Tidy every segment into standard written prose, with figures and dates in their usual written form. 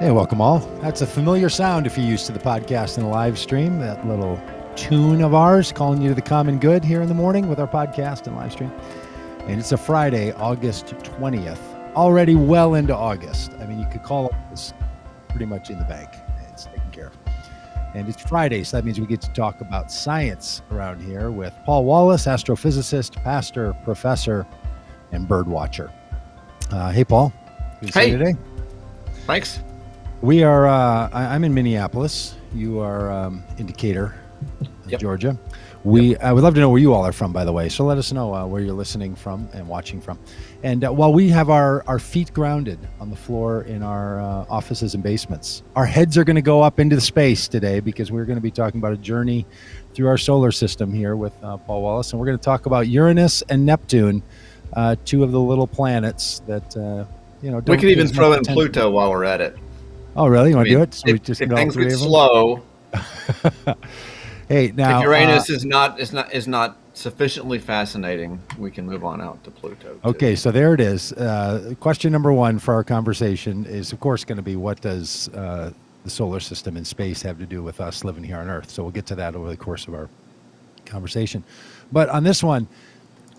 Hey, welcome all. That's a familiar sound if you're used to the podcast and the live stream. That little tune of ours calling you to the common good here in the morning with our podcast and live stream. And it's a Friday, August 20th, already well into August. I mean, you could call this pretty much in the bank. It's taken care of. And it's Friday, so that means we get to talk about science around here with Paul Wallace, astrophysicist, pastor, professor, and bird watcher. Hey, Paul. Good to see you today. Thanks. We are, I'm in Minneapolis. You are in Decatur, Yep. Georgia. I would love to know where you all are from, by the way. So let us know where you're listening from and watching from. And while we have our feet grounded on the floor in our offices and basements, our heads are going to go up into the space today because we're going to be talking about a journey through our solar system here with Paul Wallace. And we're going to talk about Uranus and Neptune, two of the little planets that, don't We could even get as throw much in attention. Pluto while we're at it. Oh, really? You want to do it? So we If just if get all things three get of them? slow, Hey, now if Uranus is not sufficiently fascinating, we can move on out to Pluto. Too. okay, so there it is. Question number one for our conversation is, of course, going to be what does the solar system and space have to do with us living here on Earth? So we'll get to that over the course of our conversation. But on this one,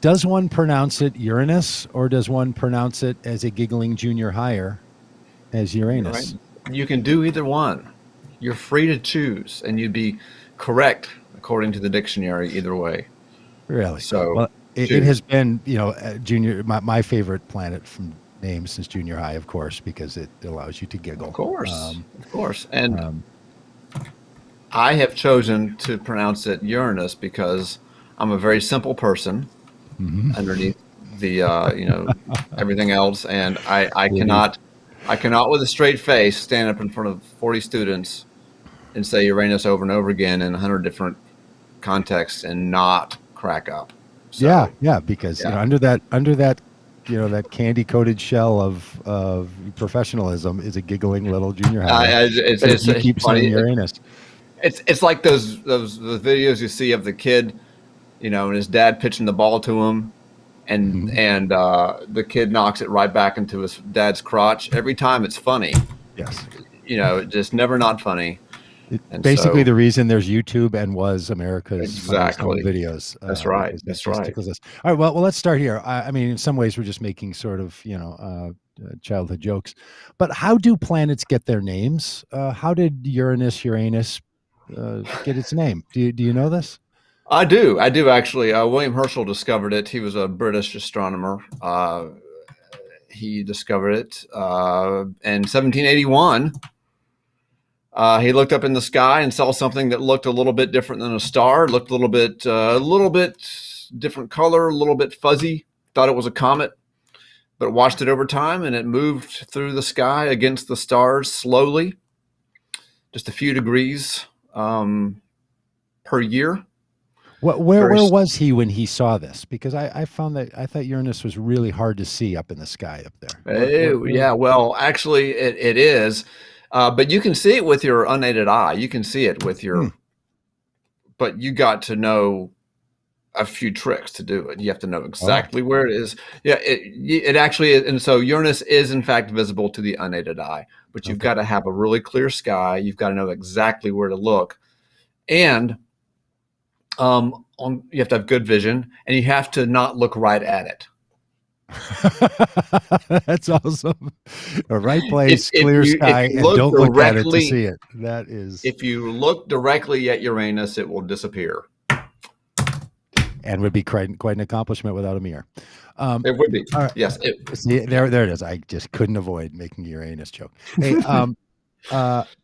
does one pronounce it Uranus or does one pronounce it as a giggling junior higher as Uranus? Right? You can do either one. You're free to choose, and you'd be correct according to the dictionary either way. Really? So, Well, it has been, junior, my favorite planet from name since junior high, of course, because it allows you to giggle. Of course. And I have chosen to pronounce it Uranus because I'm a very simple person underneath the, everything else. And I cannot with a straight face stand up in front of 40 students and say Uranus over and over again in 100 different contexts and not crack up. So, Yeah, because under that that candy coated shell of professionalism is a giggling little junior high. it's You keep funny. saying Uranus. It's like those videos you see of the kid, and his dad pitching the ball to him, and the kid knocks it right back into his dad's crotch. Every time it's funny. Yes. Just never not funny. And Basically, so, the reason there's YouTube and was America's funniest home Exactly. videos. That's right. Because That's just right. tickles us. All right. Well, let's start here. I mean, in some ways, we're just making sort of childhood jokes. But how do planets get their names? How did Uranus get its name? Do you know this? I do actually. William Herschel discovered it. He was a British astronomer. He discovered it in 1781. He looked up in the sky and saw something that looked a little bit different than a star. It looked a little bit different color, a little bit fuzzy. Thought it was a comet, but watched it over time, and it moved through the sky against the stars slowly, just a few degrees per year. Where was he when he saw this? Because I found that I thought Uranus was really hard to see up in the sky up there. Oh, yeah. Well, actually, it is. But you can see it with your unaided eye. You can see it with your, but you got to know a few tricks to do it. You have to know exactly where it is. Yeah, it actually is. And so Uranus is in fact visible to the unaided eye, but you've got to have a really clear sky. You've got to know exactly where to look. And you have to have good vision, and you have to not look right at it. That's awesome. A right place, clear sky, and don't look at it to see it. That is. If you look directly at Uranus, it will disappear. And would be quite an accomplishment without a mirror. It would be. Right. Yes. See, there it is. I just couldn't avoid making a Uranus joke. Hey,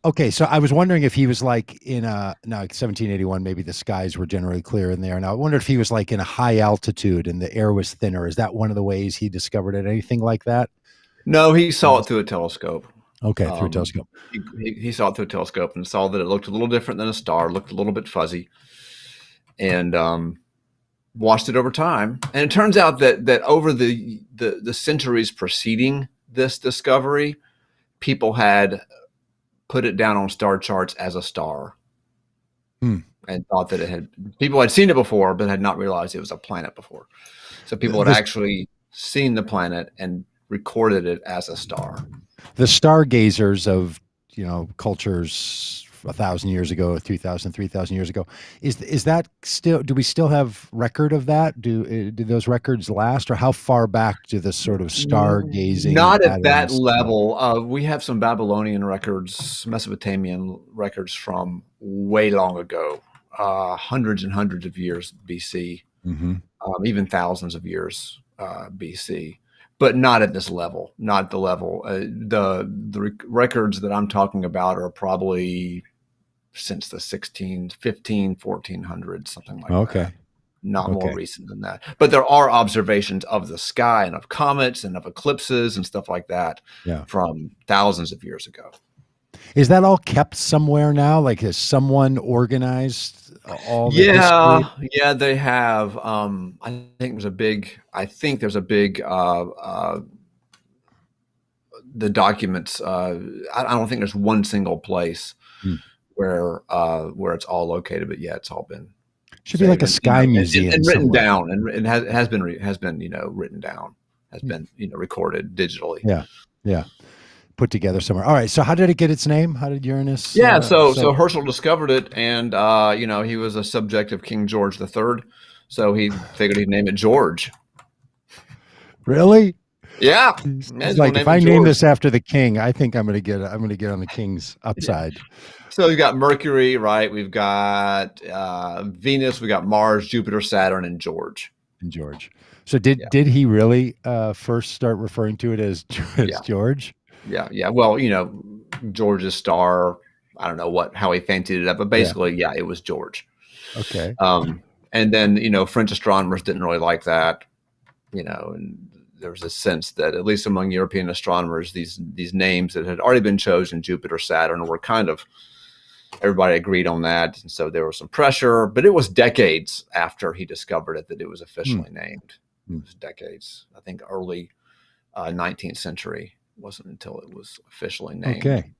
okay, so I was wondering if he was like in 1781, maybe the skies were generally clear in there. And I wonder if he was like in a high altitude and the air was thinner. Is that one of the ways he discovered it? Anything like that? No, he saw it through a telescope. Okay, through a telescope. He saw it through a telescope and saw that it looked a little different than a star, looked a little bit fuzzy, and watched it over time. And it turns out that over the centuries preceding this discovery, people had put it down on star charts as a star and thought that people had seen it before, but had not realized it was a planet before. So people had actually seen the planet and recorded it as a star. the stargazers of cultures 1,000 years ago, 2,000, 3,000 years ago. Is that still? Do we still have record of that? Do those records last, or how far back do the sort of stargazing Not at that patterns go? level. We have some Babylonian records, Mesopotamian records from way long ago, hundreds and hundreds of years BC, Mm-hmm. even thousands of years BC, but not at this level. Not the level. The records that I'm talking about are probably since the 1400s, something like Okay. that. Not more Okay. recent than that. But there are observations of the sky and of comets and of eclipses and stuff like that Yeah. from thousands of years ago. Is that all kept somewhere now? Like, has someone organized all the history? Yeah, they have. I think there's a big the documents. I don't think there's one single place Hmm. where it's all located, but yeah, it's all been Should be like saved a sky museum and written somewhere. down, and it has been written down, has been recorded digitally. Yeah. Yeah. Put together somewhere. All right. So how did it get its name? How did Uranus? Yeah, so Herschel discovered it, and he was a subject of King George III, so he figured he'd name it George. Really? Yeah, It's like, if I name this after the king, I think I'm going to get on the king's upside. So we've got Mercury, right? We've got Venus, we got Mars, Jupiter, Saturn, and George. And George. So did he really first start referring to it as George? Yeah. Well, George's star. I don't know how he fancied it up, but basically, it was George. Okay. And then French astronomers didn't really like that, and there was a sense that, at least among European astronomers, these names that had already been chosen, Jupiter, Saturn, were kind of, everybody agreed on that, and so there was some pressure. But it was decades after he discovered it that it was officially named. It was decades. I think early 19th century. It wasn't until it was officially named. Okay.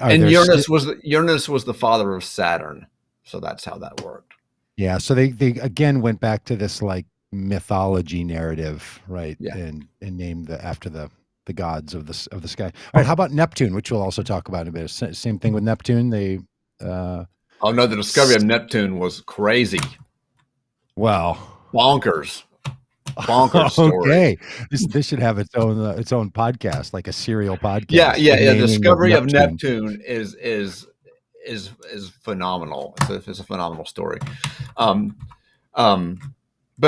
And Uranus was the father of Saturn, so that's how that worked. Yeah. So they again went back to this like mythology narrative, right? Yeah. And named after the gods of the sky. All right. How about Neptune, which we'll also talk about in a bit? Same thing with Neptune. They. Oh no, the discovery of Neptune was crazy. Well, bonkers story. Okay, this should have its own podcast, like a serial podcast. Yeah. The discovery of Neptune is phenomenal. It's a phenomenal story. But I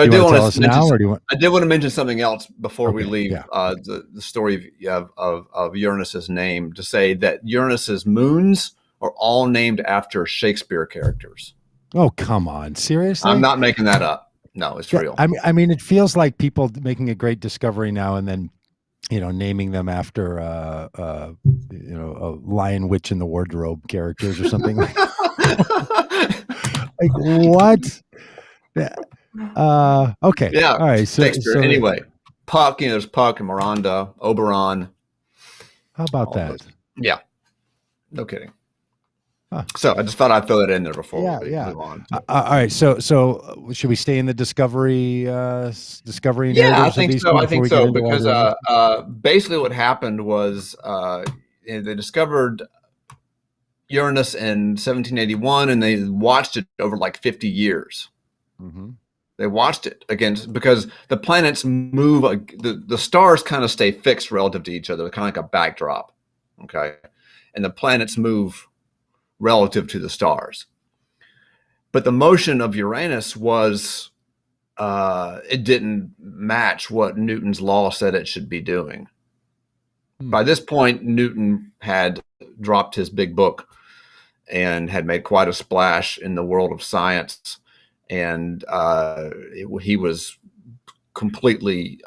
did want to mention something else before we leave the story of Uranus's name, to say that Uranus's moons are all named after Shakespeare characters. Oh, come on. Seriously? I'm not making that up. No, it's real. I mean, it feels like people making a great discovery now and then, naming them after, a Lion Witch in the Wardrobe characters or something. Like what? Okay. Yeah. All right. So anyway, Puck, there's Puck and Miranda, Oberon. How about that? Yeah. No kidding. Huh. So I just thought I'd throw that in there before we move on. All right. So should we stay in the discovery narrative? Yeah, I think so. Because basically what happened was they discovered Uranus in 1781, and they watched it over like 50 years. Mm-hmm. They watched it again because the planets move. The stars kind of stay fixed relative to each other, kind of like a backdrop. Okay. And the planets move relative to the stars. But the motion of Uranus was, it didn't match what Newton's law said it should be doing. By this point, Newton had dropped his big book and had made quite a splash in the world of science. And he was completely,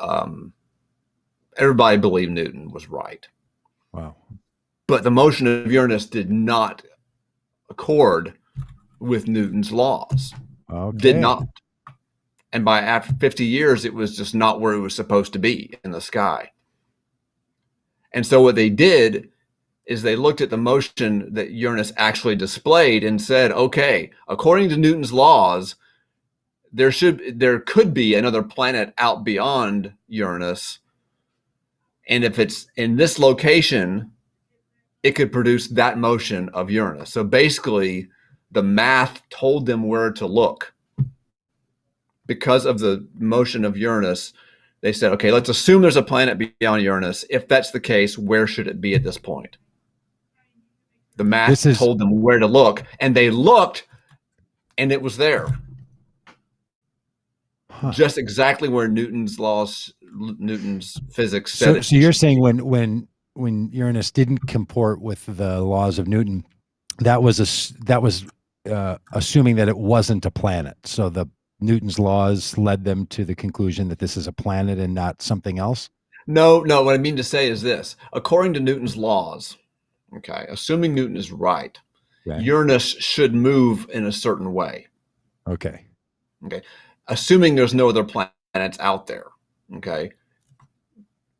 everybody believed Newton was right. Wow. But the motion of Uranus did not accord with Newton's laws. Okay. Did not. And after 50 years, it was just not where it was supposed to be in the sky. And so what they did is they looked at the motion that Uranus actually displayed and said, okay, according to Newton's laws, there could be another planet out beyond Uranus, And if it's in this location, it could produce that motion of Uranus. So basically, the math told them where to look. Because of the motion of Uranus, they said, okay, let's assume there's a planet beyond Uranus. If that's the case, where should it be at this point? The math told them where to look, and they looked, and it was there. Just exactly where Newton's physics said it. So you're saying when Uranus didn't comport with the laws of Newton, that was assuming that it wasn't a planet. So the Newton's laws led them to the conclusion that this is a planet and not something else? No. What I mean to say is this. According to Newton's laws, okay, assuming Newton is right, Uranus should move in a certain way. Okay. Assuming there's no other planets out there, okay,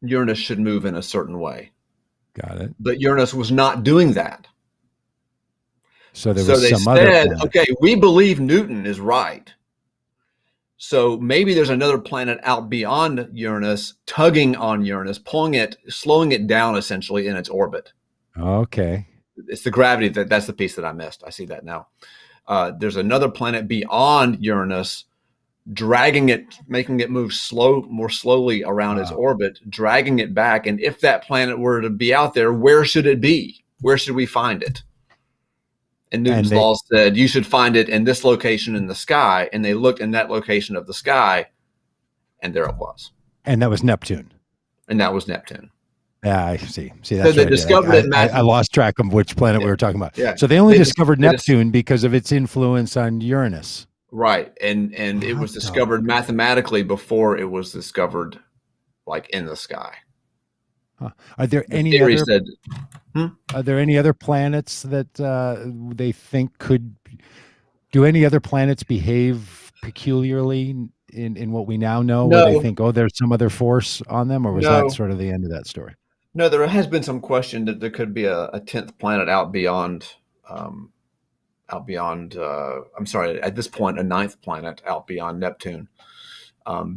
Uranus should move in a certain way. Got it. But Uranus was not doing that. So there was some other planet. Okay, we believe Newton is right. So maybe there's another planet out beyond Uranus, tugging on Uranus, pulling it, slowing it down essentially in its orbit. Okay. It's the gravity that's the piece that I missed. I see that now. There's another planet beyond Uranus, dragging it, making it move more slowly around its orbit, dragging it back. And if that planet were to be out there, where should it be? Where should we find it? And Newton's laws said you should find it in this location in the sky. And they looked in that location of the sky, and there it was. And that was Neptune. Yeah, I see. That's so they discovered it. I lost track of which planet we were talking about. Yeah. So they only discovered Neptune because of its influence on Uranus. Right. And it was discovered mathematically before it was discovered like in the sky. Are there any other planets that they think could do any other planets behave peculiarly in what we now know, where they think, there's some other force on them, or was that sort of the end of that story? No, there has been some question that there could be a 10th planet out beyond, at this point, a 9th planet out beyond Neptune,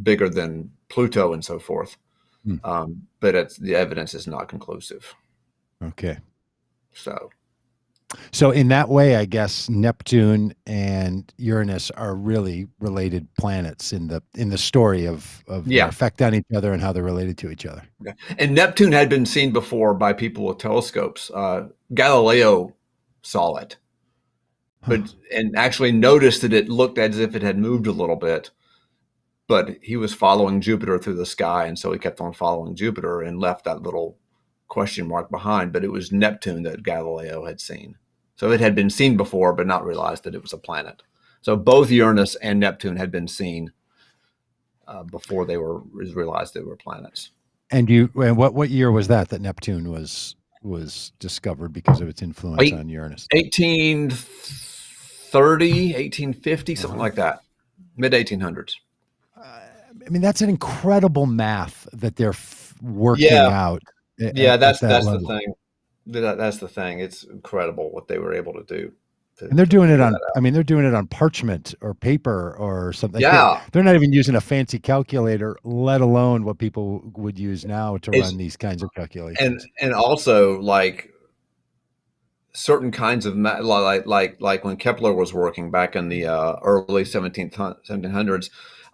bigger than Pluto and so forth. But the evidence is not conclusive. Okay. So in that way, I guess Neptune and Uranus are really related planets in the story of their effect on each other and how they're related to each other. Okay. And Neptune had been seen before by people with telescopes. Galileo saw it, and actually noticed that it looked as if it had moved a little bit. But he was following Jupiter through the sky, and so he kept on following Jupiter and left that little question mark behind. But it was Neptune that Galileo had seen. So it had been seen before, but not realized that it was a planet. So both Uranus and Neptune had been seen before they were realized they were planets. And what year was that Neptune was discovered because of its influence on Uranus? 1830, 1850, something like that, mid 1800s. I mean, that's an incredible math that they're working out. That's the thing. That's the thing. It's incredible what they were able to do. And they're doing it on, they're doing it on parchment or paper or something. Yeah. They're not even using a fancy calculator, let alone what people would use now to run these kinds of calculations. And also like certain kinds of like when Kepler was working back in the early 1700s,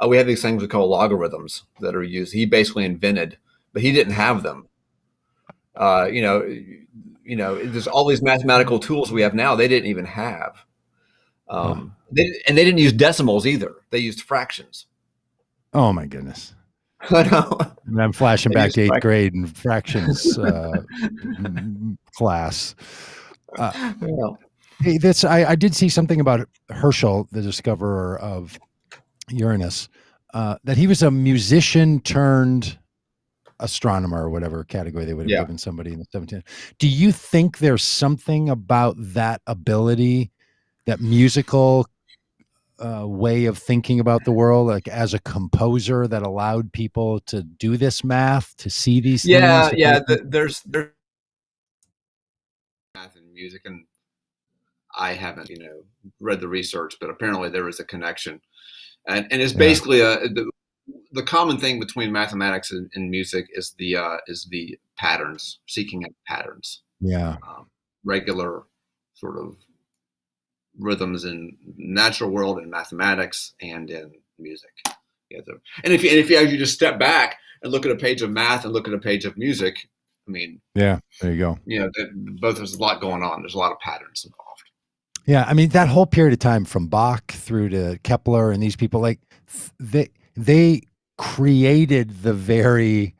we have these things we call logarithms that are used. He basically invented, but he didn't have them. There's all these mathematical tools we have now. They didn't even have. They didn't use decimals either. They used fractions. Oh my goodness! I know. And I'm flashing back to 8th grade and fractions class. Hey, I did see something about Herschel, the discoverer of Uranus, that he was a musician turned astronomer or whatever category they would have given somebody in the 1700s. Do you think there's something about that ability, that musical way of thinking about the world, like as a composer, that allowed people to do this math, to see these things? There's math and music, and I haven't read the research, but apparently there is a connection, and it's basically the common thing between mathematics and music is the patterns, seeking out patterns, Yeah. regular sort of rhythms in natural world and mathematics and in music. Yeah, and if you actually just step back and look at a page of math and look at a page of music, I mean, Yeah, there you go. Both there's a lot going on. There's a lot of patterns involved. Yeah, I mean that whole period of time from Bach through to Kepler and these people, like they created the very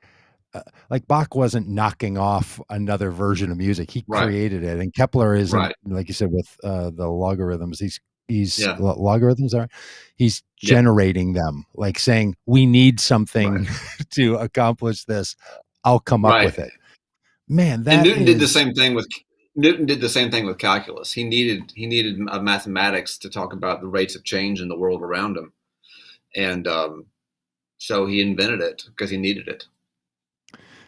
like Bach wasn't knocking off another version of music. He Right. created it, and Kepler isn't, Right. like you said, with the logarithms. He's Yeah. logarithms are. He's Yeah. generating them, like saying we need something Right. to accomplish this. I'll come up Right. with it. Man, And that is Newton did the same thing with calculus. He needed mathematics to talk about the rates of change in the world around him, and so he invented it because he needed it.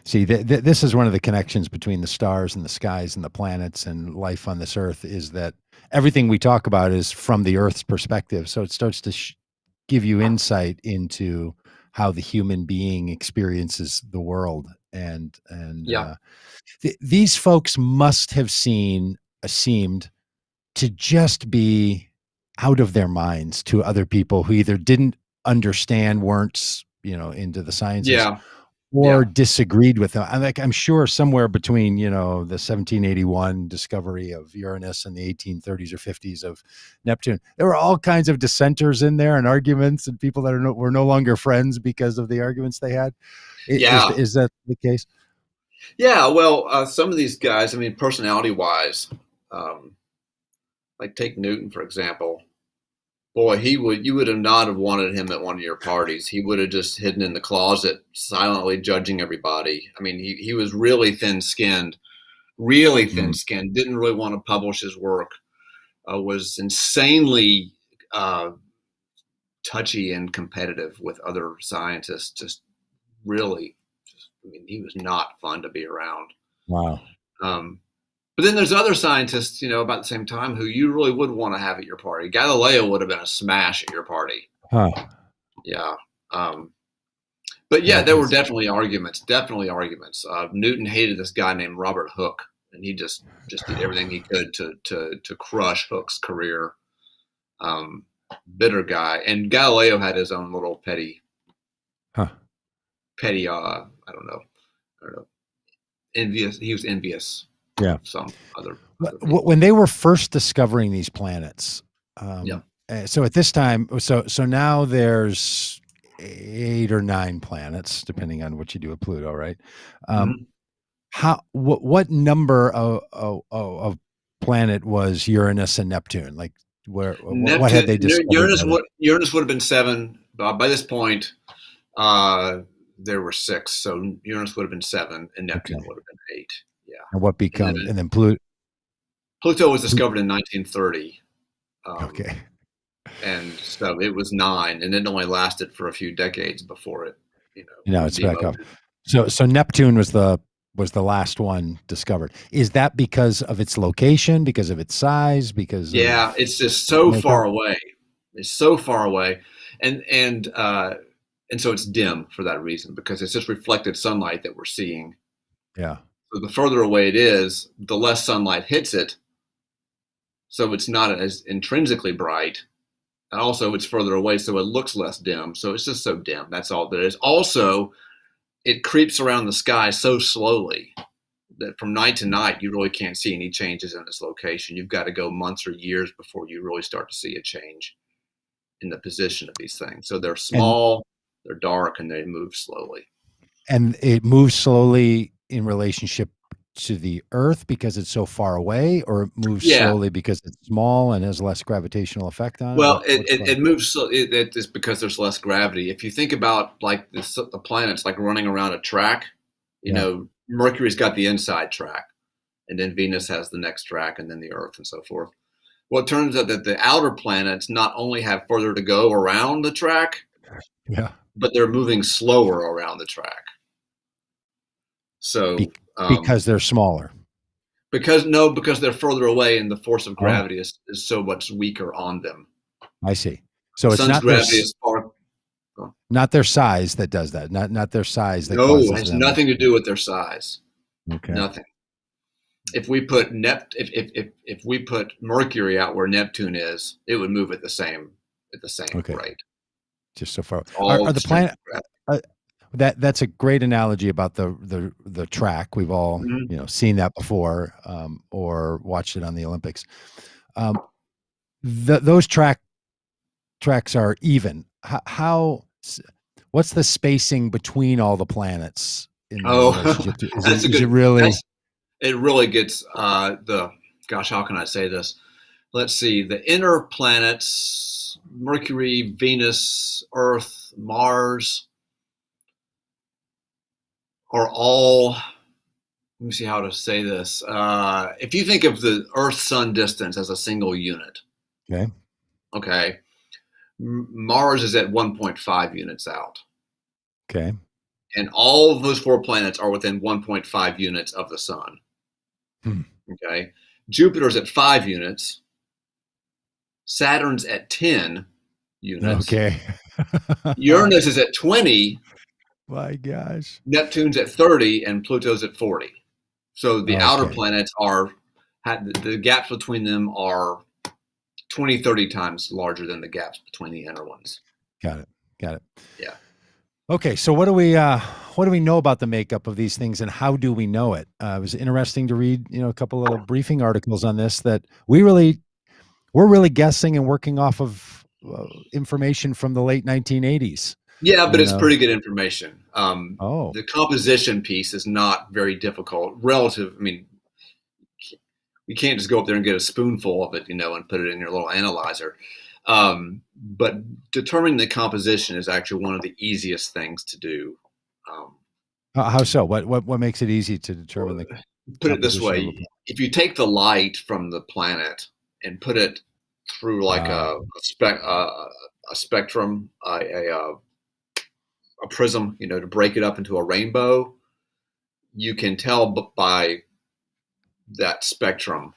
See, this is one of the connections between the stars and the skies and the planets and life on this earth, is that everything we talk about is from the Earth's perspective. So it starts to give you insight into how the human being experiences the world. And Yeah. these folks must have seemed to just be out of their minds to other people who either didn't understand, weren't, into the sciences, Yeah. or Yeah. disagreed with them. I'm sure somewhere between, the 1781 discovery of Uranus and the 1830s or 50s of Neptune, there were all kinds of dissenters in there and arguments and people that were no longer friends because of the arguments they had. Yeah. Is that the case? Yeah. Well, some of these guys, I mean, personality wise, like take Newton, for example. Boy, you would have not have wanted him at one of your parties. He would have just hidden in the closet, silently judging everybody. I mean, he was really thin-skinned, didn't really want to publish his work, was insanely touchy and competitive with other scientists. I mean, he was not fun to be around. Wow. But then there's other scientists, about the same time who you really would want to have at your party. Galileo would have been a smash at your party. Huh. Yeah. But yeah, there were definitely arguments. Newton hated this guy named Robert Hooke, and he just did everything he could to crush Hooke's career. Bitter guy. And Galileo had his own little petty, I don't know, envious. He was envious. Yeah. Some other when they were first discovering these planets. Yeah. So at this time, so now there's 8 or 9 planets, depending on what you do with Pluto, right? What number of planet was Uranus and Neptune? Like what had they discovered? Uranus would have been 7. By this point, there were 6. So Uranus would have been 7, and Neptune would have been 8. Yeah. And what become and then Pluto? Pluto was discovered in 1930. Okay. And so it was 9, and it only lasted for a few decades before it, it's back up. So Neptune was the last one discovered. Is that because of its location, because of its size, because it's just so far away. It's so far away, and so it's dim for that reason, because it's just reflected sunlight that we're seeing. Yeah. So the further away it is, the less sunlight hits it. So it's not as intrinsically bright. And also it's further away, so it looks less dim. So it's just so dim. That's all there is. Also, it creeps around the sky so slowly that from night to night, you really can't see any changes in its location. You've got to go months or years before you really start to see a change in the position of these things. So they're small, they're dark, and they move slowly. And it moves slowly in relationship to the Earth because it's so far away, or it moves slowly because it's small and has less gravitational effect on it? Well, it moves. It's because there's less gravity. If you think about like the planets, like running around a track, Mercury's got the inside track, and then Venus has the next track, and then the Earth, and so forth. Well, it turns out that the outer planets not only have further to go around the track, but they're moving slower around the track. So because they're smaller. Because they're further away, and the force of gravity is so much weaker on them. I see. So the it's sun's not gravity is far. Not their size that does that. Not their size that No, it causes has them. nothing to do with their size. Okay. Nothing. If we put if we put Mercury out where Neptune is, it would move at the same Okay. rate. Just so far. All Are the the planet strength. that's a great analogy about the track. We've all seen that before, or watched it on the Olympics. Those tracks are even. What's the spacing between all the planets in relationship to? It really gets gosh, how can I say this? Let's see, the inner planets, Mercury, Venus, Earth, Mars, are all, let me see how to say this. If you think of the Earth-Sun distance as a single unit, okay, Mars is at 1.5 units out. Okay. And all of those 4 planets are within 1.5 units of the sun. Okay. Jupiter's at 5 units. Saturn's at 10 units. Okay. Uranus is at 20. My gosh. Neptune's at 30 and Pluto's at 40. So the outer planets the gaps between them are 20, 30 times larger than the gaps between the inner ones. Got it. Yeah. Okay, so what do we know about the makeup of these things, and how do we know it? It was interesting to read, a couple little briefing articles on this that we're really guessing and working off of information from the late 1980s. Yeah, but it's pretty good information. The composition piece is not very difficult. Relative, I mean, you can't just go up there and get a spoonful of it, and put it in your little analyzer. But determining the composition is actually one of the easiest things to do. How so? What makes it easy to determine the? Put it this way: if you take the light from the planet and put it through like a spectrum, a prism, to break it up into a rainbow, you can tell by that spectrum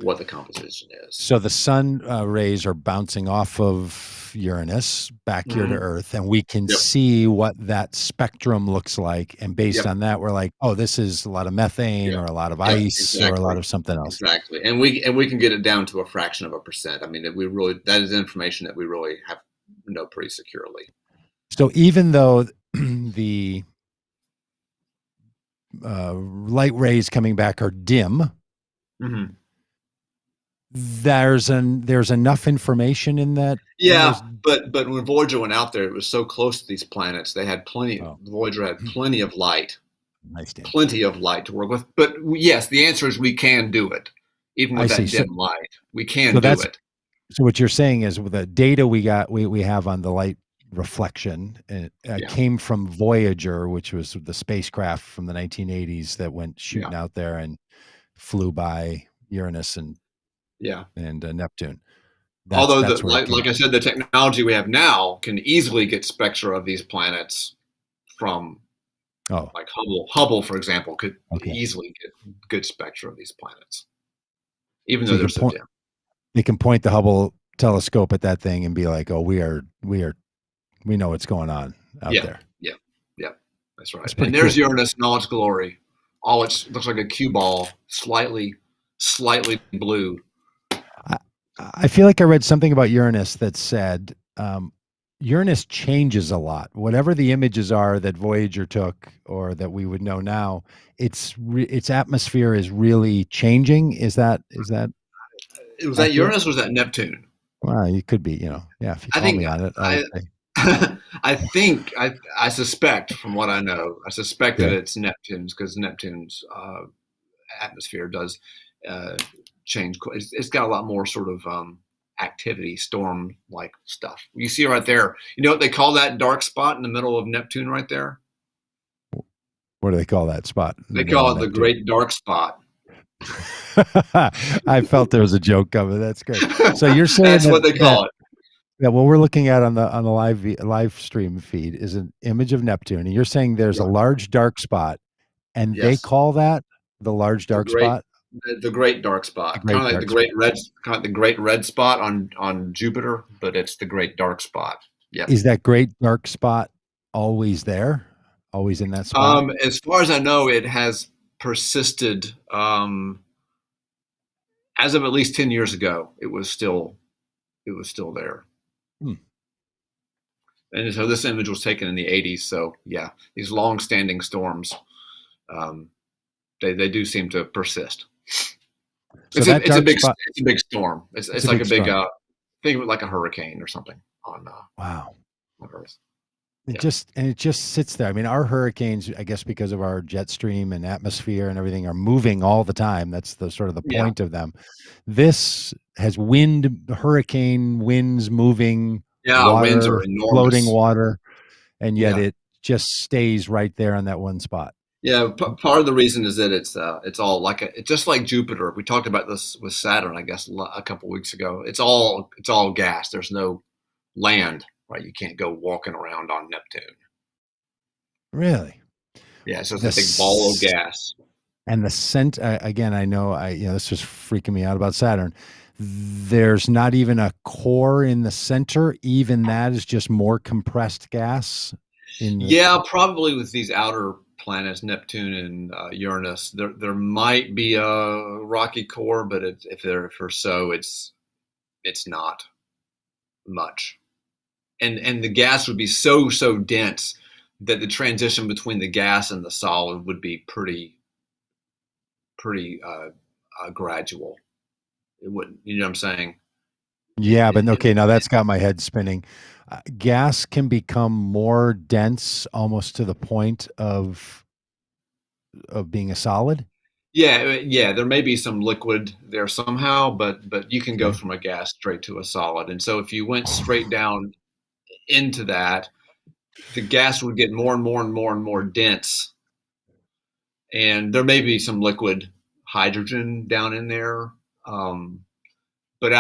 what the composition is. So the sun rays are bouncing off of Uranus back here to Earth, and we can see what that spectrum looks like. And based on that, we're like, oh, this is a lot of methane or a lot of ice or a lot of something else. Exactly. And we can get it down to a fraction of a percent. I mean, that is information that we really have know pretty securely. So even though the light rays coming back are dim, there's enough information in that. Yeah, but when Voyager went out there, it was so close to these planets. They had plenty. Voyager had plenty of light, plenty of light to work with. But yes, the answer is we can do it, even with that dim light. We can do it. So what you're saying is, with the data we have on the light reflection, came from Voyager, which was the spacecraft from the 1980s that went shooting out there and flew by Uranus and Neptune. Although, like I said, the technology we have now can easily get spectra of these planets from, like Hubble, for example, could easily get good spectra of these planets, even though they're so dim. They can point the Hubble telescope at that thing and be like, "Oh, we know what's going on out there." Yeah, that's right. And there's Uranus in all its glory. It looks like a cue ball, slightly blue. I feel like I read something about Uranus that said Uranus changes a lot. Whatever the images are that Voyager took, or that we would know now, its atmosphere is really changing. Is that? Was that Uranus? Or was that Neptune? Well, you could be. If you call me on it. I suspect, from what I know, that it's Neptune's, because Neptune's atmosphere does change. It's got a lot more sort of activity, storm-like stuff. You see right there. You know what they call that dark spot in the middle of Neptune right there? What do they call that spot? They call it the Great Dark Spot. I felt there was a joke coming. That's great. So you're saying that's what they call it. Yeah, what we're looking at on the live stream feed is an image of Neptune, and you're saying there's a large dark spot, and they call that the large dark spot. The Great Dark Spot, kind of like the Great Red spot on Jupiter, but it's the Great Dark Spot. Yep. Is that great dark spot always there? Always in that spot? As far as I know, it has persisted. As of at least 10 years ago, it was still there. Hmm. And so this image was taken in the 80s. So yeah, these long-standing storms, they do seem to persist. So that dark spot, it's a big storm. it's It's a like big a big storm. think of it like a hurricane or something Wow. on Earth. It Yeah, just sits there. I mean, our hurricanes, I guess because of our jet stream and atmosphere and everything, are moving all the time. That's the sort of the yeah, point of them. This has hurricane winds moving, yeah. Winds water, are floating enormous. water, and yet Yeah, it just stays right there on that one spot. yeah. Part of the reason is that it's all like it's just like Jupiter. We talked about this with Saturn, I guess, a couple weeks ago. It's all gas. There's no land, right? You can't go walking around on Neptune. Really? Yeah, so it's a big ball of This gas. and the scent again, I know this was freaking me out about Saturn. There's not even a core in the center. Even that is just more compressed gas in the Yeah, probably with these outer planets, Neptune and Uranus, there might be a rocky core, but if they're so, it's not much. And the gas would be so dense that the transition between the gas and the solid would be pretty gradual. It wouldn't, you know what I'm saying? Yeah, but It okay, now that's got my head spinning. Gas can become more dense almost to the point of being a solid. Yeah. There may be some liquid there somehow, but you can go Okay. from a gas straight to a solid. And so if you went straight down into that, the gas would get more and more and more and more dense, and there may be some liquid hydrogen down in there. Um, but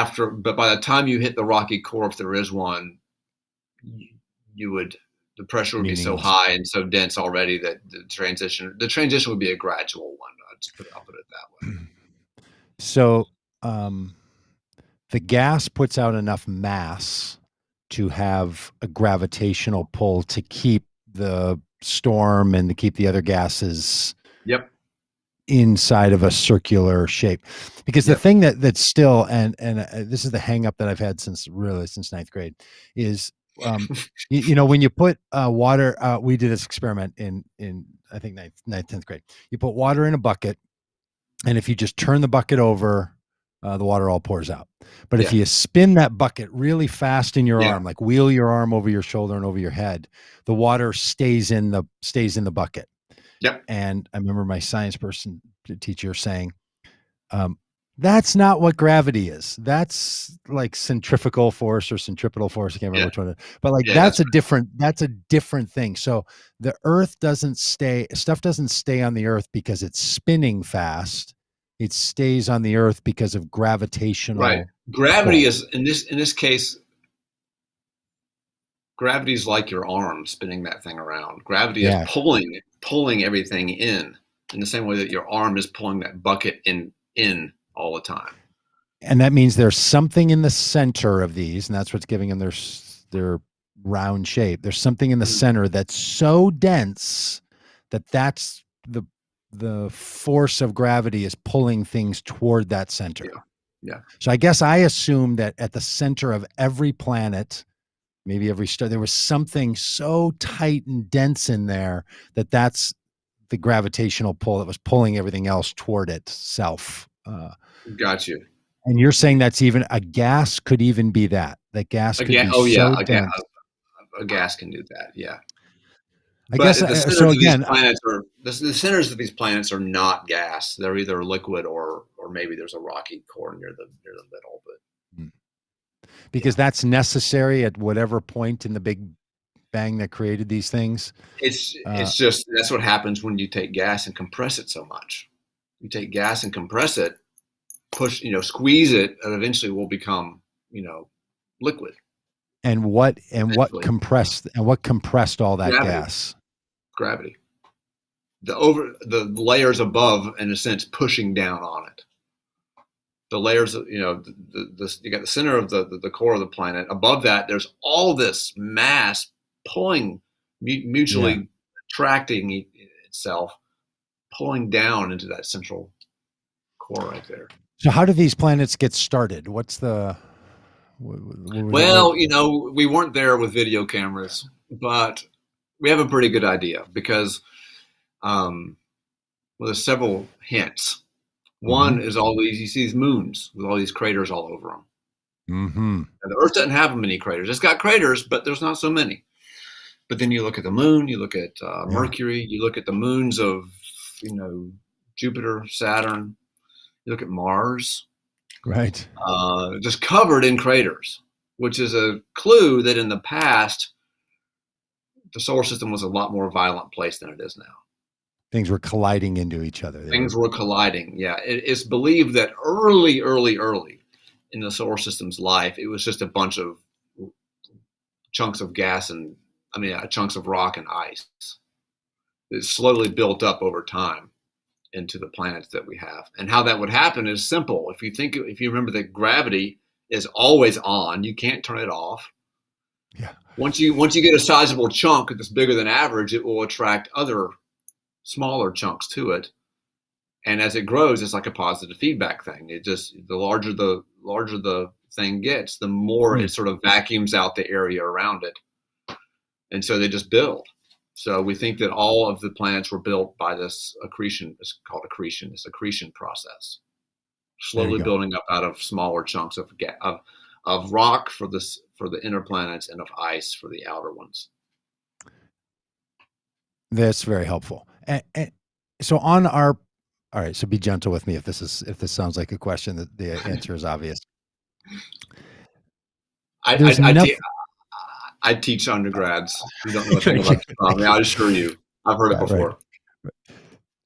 by the time you hit the rocky core, if there is one, you would the pressure would be so Meaningless. high and so dense already that the transition would be a gradual one. I'll put it that way. So, um, the gas puts out enough mass to have a gravitational pull to keep the storm and to keep the other gases Yep. inside of a circular shape. Because the Yep. thing that's still and this is the hang up that I've had since ninth grade is when you put water, we did this experiment in I think ninth 10th grade. You put water in a bucket, and if you just turn the bucket over, the water all pours out. But if Yeah. you spin that bucket really fast in your Yeah. arm, like wheel your arm over your shoulder and over your head, the water stays in the bucket. Yep. And I remember my science teacher saying, that's not what gravity is. That's like centrifugal force or centripetal force. I can't remember Yeah. which one. But like Yeah. That's that's a different thing. So the stuff doesn't stay on the earth because it's spinning fast. It stays on the earth because of right. gravitational Gravity pull. is in this case, gravity is like your arm spinning that thing around. Gravity is Yeah. pulling everything in the same way that your arm is pulling that bucket in all the time. And that means there's something in the center of these, and that's what's giving them their round shape. There's something in the Mhm. center that's so dense that's the force of gravity is pulling things toward that center. Yeah. Yeah. So I guess I assume that at the center of every planet, maybe every star, there was something so tight and dense in there that's the gravitational pull that was pulling everything else toward itself. Got you. And you're saying that's even a gas could even be that. That gas could Again. be Oh yeah. so dense. A gas can do that. Yeah. I But guess the so centers of these again, planets are the centers of these planets are not gas. They're either liquid or maybe there's a rocky core near the middle. But because yeah, that's necessary at whatever point in the Big Bang that created these things. it's just that's what happens when you take gas and compress it so much. You take gas and compress it, squeeze it, and eventually will become liquid. Eventually, And what compressed all that gravity, gas? gravity. The layers above, in a sense, pushing down on it. the layers of, you got the center of the core of the planet. Above that, there's all this mass pulling, Yeah. mutually attracting itself, pulling down into that central core right there. So how do these planets get started? What's the Well, we weren't there with video cameras, but we have a pretty good idea because there's several hints. One is you see these moons with all these craters all over them. Mm-hmm. And the Earth doesn't have many craters. It's got craters, but there's not so many. But then you look at the moon, you look at Mercury, you look at the moons of, Jupiter, Saturn, you look at Mars, Right. just covered in craters, which is a clue that in the past, the solar system was a lot more violent place than it is now. Things were colliding into each other. Things were colliding. Yeah. It's believed that early in the solar system's life, it was just a bunch of chunks of gas chunks of rock and ice. It slowly built up over time into the planets that we have. And how that would happen is simple. If you remember that gravity is always on, you can't turn it off. Yeah. Once you get a sizable chunk that's bigger than average, it will attract other smaller chunks to it. And as it grows, it's like a positive feedback thing. It just, the larger the thing gets, the more it sort of vacuums out the area around it. And so they just build. So we think that all of the planets were built by this accretion. It's called accretion. This accretion process, slowly building up out of smaller chunks of rock for the inner planets and of ice for the outer ones. That's very helpful. And so all right. So be gentle with me if this sounds like a question that the answer is obvious. I teach undergrads who don't know a thing about astronomy. I assure you, I've heard it before. Right.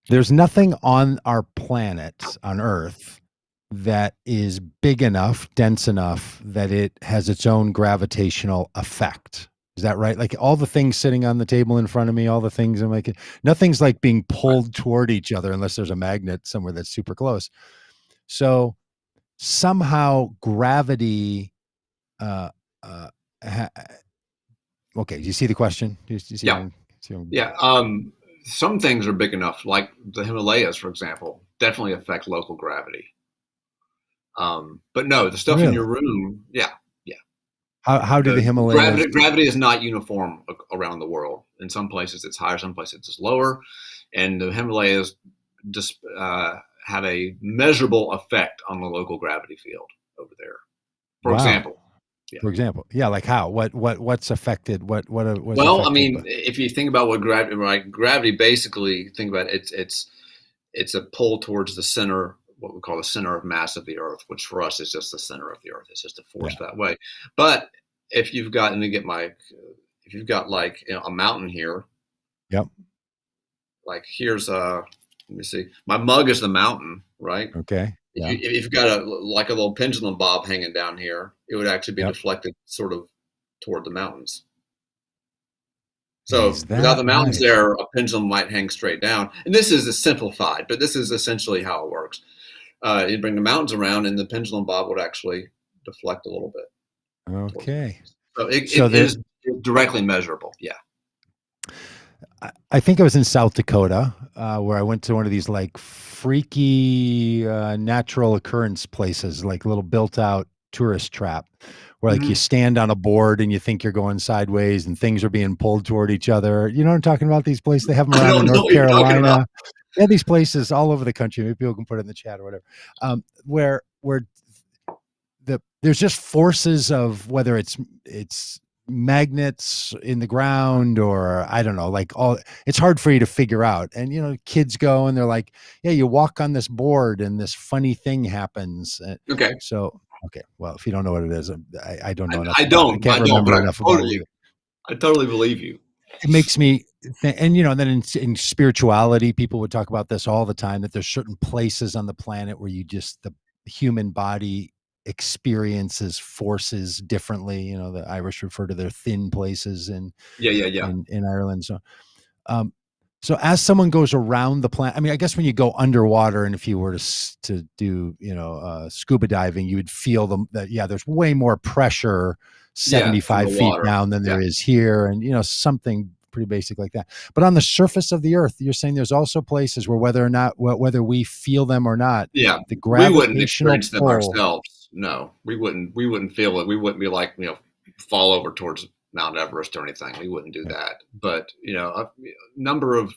There's nothing on our planet, on Earth, that is big enough, dense enough that it has its own gravitational effect. Is that right? Like all the things sitting on the table in front of me, all the things I'm making, nothing's like being pulled toward each other unless there's a magnet somewhere that's super close. So somehow gravity, okay. Do you see the question? Do you see some things are big enough, like the Himalayas, for example, definitely affect local gravity. But no, the stuff in your room, yeah. How do the Himalayas? Gravity is not uniform around the world. In some places it's higher, some places it's lower, and the Himalayas just have a measurable effect on the local gravity field over there. For example. Yeah. For example, like how? What's affected? What's well, affected if you think about what gravity, right? Gravity basically, think about it, it's a pull towards the center, what we call the center of mass of the Earth, which for us is just the center of the Earth. It's just a force that way. But if you've got, if you've got like a mountain here, yep. Like here's let me see, my mug is the mountain, right? Okay. Yeah. If you've got a little pendulum bob hanging down here, it would actually be deflected sort of toward the mountains. So without the mountains there, a pendulum might hang straight down. And this is simplified, but this is essentially how it works. You bring the mountains around and the pendulum bob would actually deflect a little bit. Okay. So it is directly measurable. Yeah. I think I was in South Dakota where I went to one of these like freaky natural occurrence places, like a little built out tourist trap where like you stand on a board and you think you're going sideways and things are being pulled toward each other. You know what I'm talking about? These places, they have them around in North Carolina. Yeah, these places all over the country. Maybe people can put it in the chat or whatever. Where there's just forces of whether it's magnets in the ground or I don't know, it's hard for you to figure out. And kids go and they're like, yeah, you walk on this board and this funny thing happens. Okay. So well, if you don't know what it is, I don't know enough. I can't remember enough about it. I totally believe you. It makes me think, and then in spirituality, people would talk about this all the time, that there's certain places on the planet where the human body experiences forces differently. The Irish refer to their thin places in Ireland. So as someone goes around the planet, I mean, I guess when you go underwater and if you were to do, scuba diving, you would feel that, yeah, there's way more pressure Yeah, in the 75 feet water. down than Yeah. there is here. And, something pretty basic like that. But on the surface of the earth, you're saying there's also places where whether we feel them or not, Yeah, the we wouldn't gravitational experience them pull. ourselves. No, we wouldn't. We wouldn't feel it. We wouldn't be like fall over towards Mount Everest or anything. We wouldn't do Yeah. that. But a number of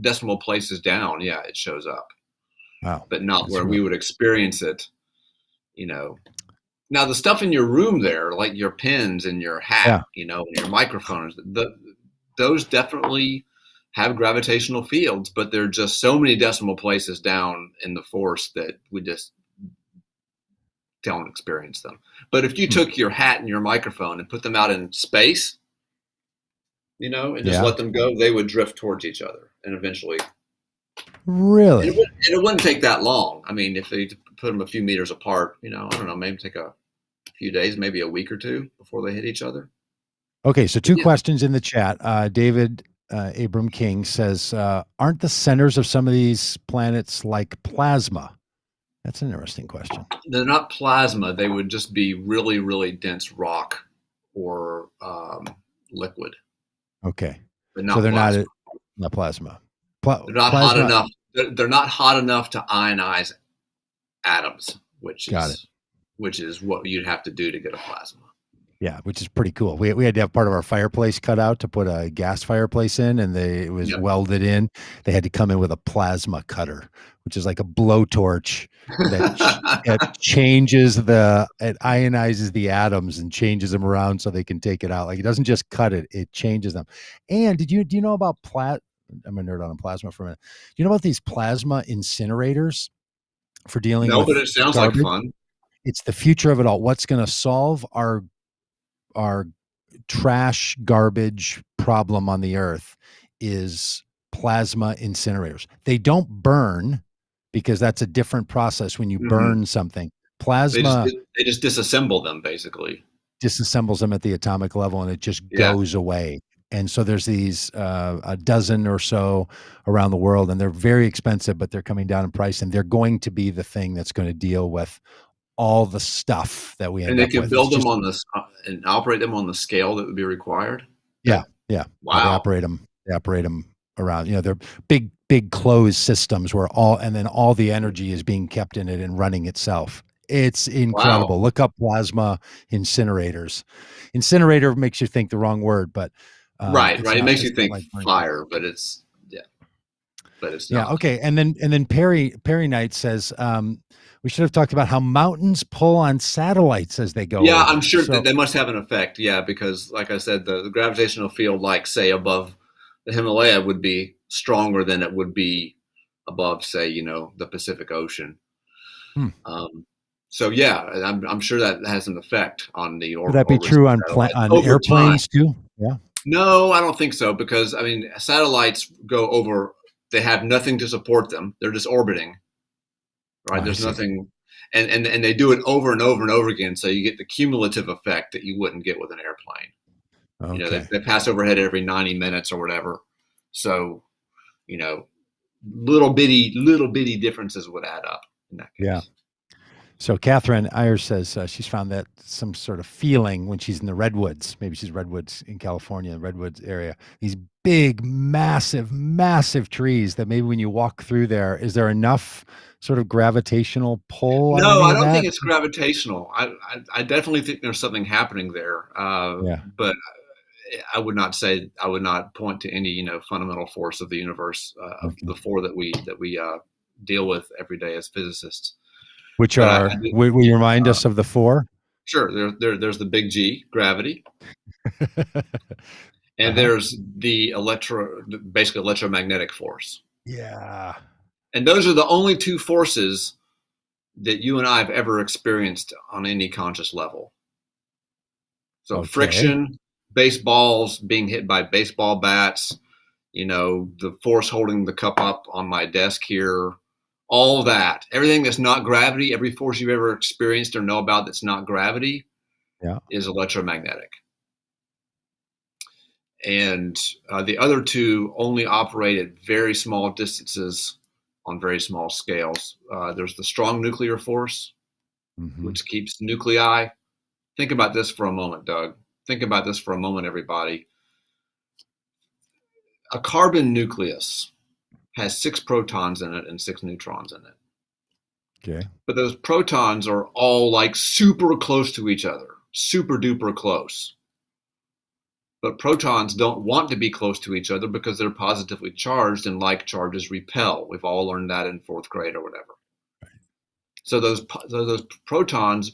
decimal places down, yeah, it shows up. Wow. But not That's where we really, would experience it. Now the stuff in your room there, like your pens and your hat, yeah. and your microphones, those definitely have gravitational fields, but they're just so many decimal places down in the force that we just don't experience them. But if you took your hat and your microphone and put them out in space, and just Yeah. let them go, they would drift towards each other, and eventually, Really? it wouldn't take that long. I mean, if they put them a few meters apart, I don't know, maybe take a few days, maybe a week or two before they hit each other. Okay, so But two yeah, questions in the chat. David Abram King says, aren't the centers of some of these planets like plasma? That's an interesting question. they're not plasma. They would just be really, really dense rock or liquid, Okay, but so not they're plasma. not plasma. They're not hot Plasma. enough. They're not hot enough to ionize atoms, which Got it. is what you'd have to do to get a plasma. Yeah, which is pretty cool. We had to have part of our fireplace cut out to put a gas fireplace in, and it was Yep. welded in. They had to come in with a plasma cutter, which is like a blowtorch that changes it ionizes the atoms and changes them around so they can take it out. Like it doesn't just cut it; it changes them. And do you know about I'm a nerd on plasma for a minute. Do you know about these plasma incinerators for dealing No, but with it sounds like garbage? fun. It's the future of it all. What's going to solve our trash garbage problem on the earth is plasma incinerators. They don't burn because that's a different process when you Mm-hmm. burn something. They just Plasma they just disassemble them basically. disassembles them at the atomic level and it just Yeah, goes away. And so there's these a dozen or so around the world, and they're very expensive, but they're coming down in price, and they're going to be the thing that's going to deal with all the stuff that we and end they up can with. It's build them just on this and operate them on the scale that would be required. Yeah, yeah. They Wow. operate them. They operate them around. They're big closed systems where and then all the energy is being kept in it and running itself. It's Wow. incredible. Look up plasma incinerators. Incinerator makes you think the wrong word, but Right, it's right. It not. makes It's you not think like burning. fire, but it's Yeah. not. Okay. And then Perry Knight says we should have talked about how mountains pull on satellites as they go Yeah, I'm over. sure So that they must have an effect. Yeah, because like I said, the gravitational field, like say above the Himalaya, would be stronger than it would be above, say, the Pacific Ocean. hmm. So yeah, I'm sure that has an effect on the Would that be orbits true of on satellites on over time. airplanes too? Yeah. No, I don't think so because I mean satellites go over. They have nothing to support them. They're just orbiting, Oh, right? I There's see. nothing, and they do it over and over and over again. So you get the cumulative effect that you wouldn't get with an airplane. Okay. They pass overhead every 90 minutes or whatever. So, you know, little bitty differences would add up in that Yeah. case. So Catherine Ayers says she's found that some sort of feeling when she's in the redwoods. Maybe she's redwoods in California, redwoods area. These big, massive trees that maybe when you walk through there, is there enough sort of gravitational pull on No, any I of don't think that? it's gravitational. I definitely think there's something happening there. Yeah. But I would not point to any, fundamental force of the universe, of Okay. the four that we deal with every day as physicists. Which But are, will you remind us of the four? sure, there's the big G, gravity, and Uh-huh. there's the basically electromagnetic force. Yeah. And those are the only two forces that you and I have ever experienced on any conscious level. So Okay. friction, baseballs being hit by baseball bats, the force holding the cup up on my desk here, all that, everything that's not gravity, every force you've ever experienced or know about that's not gravity Yeah. is electromagnetic. And the other two only operate at very small distances on very small scales. There's the strong nuclear force, which keeps nuclei. Think about this for a moment, Doug. Think about this for a moment, everybody. A carbon nucleus has 6 protons in it and 6 neutrons in it. Okay. But those protons are all like super close to each other, super duper close. But protons don't want to be close to each other because they're positively charged, and like charges repel. We've all learned that in 4th grade or whatever. So those protons,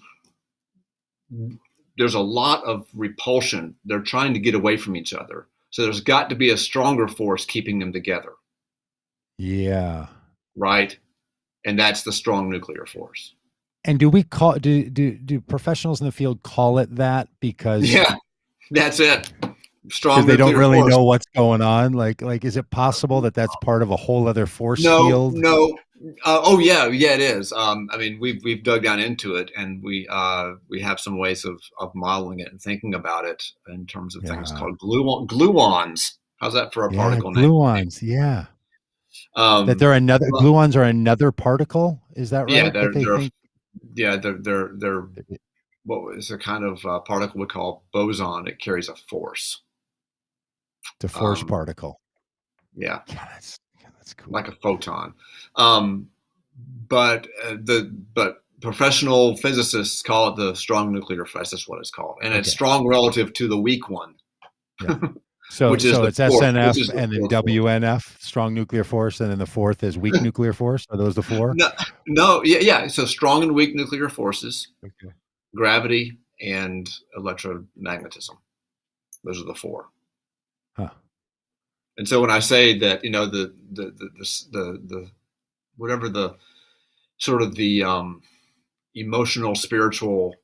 there's a lot of repulsion. They're trying to get away from each other. So there's got to be a stronger force keeping them together. Yeah. Right? And that's the strong nuclear force. And do professionals in the field call it that because that's it. Strong they don't really force. know what's going on? Like, is it possible that that's part of a whole other force field? No. Yeah, it is. I mean, we've dug down into it, and we have some ways of modeling it and thinking about it in terms of things called gluons. How's that for a particle name? Gluons, yeah. That they're gluons are another particle. Is that right? They're what is a kind of particle we call boson. It carries a force. The force particle. Yeah. That's cool. Like a photon. But professional physicists call it the strong nuclear force. That's what it's called, and it's strong relative to the weak one. Yeah. So it's SNF and then WNF, strong nuclear force, and then the fourth is weak nuclear force. Are those the 4? No, yeah. So strong and weak nuclear forces, gravity, and electromagnetism. Those are the 4. Huh. And so when I say that, the whatever the sort of the emotional, spiritual